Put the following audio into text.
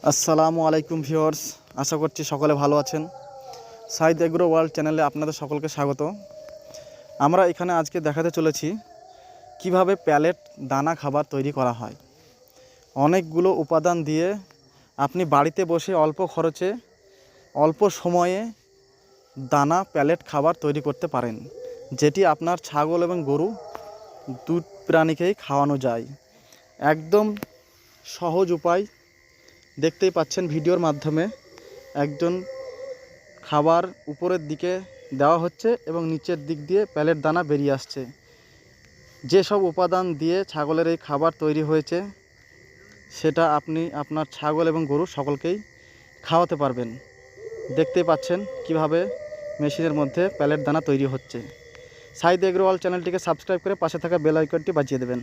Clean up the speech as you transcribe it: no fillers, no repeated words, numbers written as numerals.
আসসালামু আলাইকুম ভিউয়ার্স, আশা করছি সকলে ভালো আছেন। সাইদ এগ্রো ওয়ার্ল্ড চ্যানেলে আপনাদের সকলকে স্বাগত। আমরা এখানে আজকে দেখাতে চলেছি কিভাবে প্যালেট দানা খাবার তৈরি করা হয়। অনেকগুলো উপাদান দিয়ে আপনি বাড়িতে বসে অল্প খরচে অল্প সময়ে দানা প্যালেট খাবার তৈরি করতে পারেন, যেটি আপনার ছাগল এবং গরু দুধ প্রাণীকেই খাওয়ানো যায়। একদম সহজ উপায়। দেখতেই পাচ্ছেন ভিডিওর মাধ্যমে একজন খাবার উপরের দিকে দেওয়া হচ্ছে এবং নিচের দিক দিয়ে প্যালেট দানা বেরিয়ে আসছে। যেসব উপাদান দিয়ে ছাগলের এই খাবার তৈরি হয়েছে সেটা আপনি আপনার ছাগল এবং গরু সকলকেই খাওয়াতে পারবেন। দেখতেই পাচ্ছেন কিভাবে মেশিনের মধ্যে প্যালেট দানা তৈরি হচ্ছে। সাইদ এগ্রো ওয়ার্ল্ড চ্যানেলটিকে সাবস্ক্রাইব করে পাশে থাকা বেল আইকনটি বাজিয়ে দেবেন।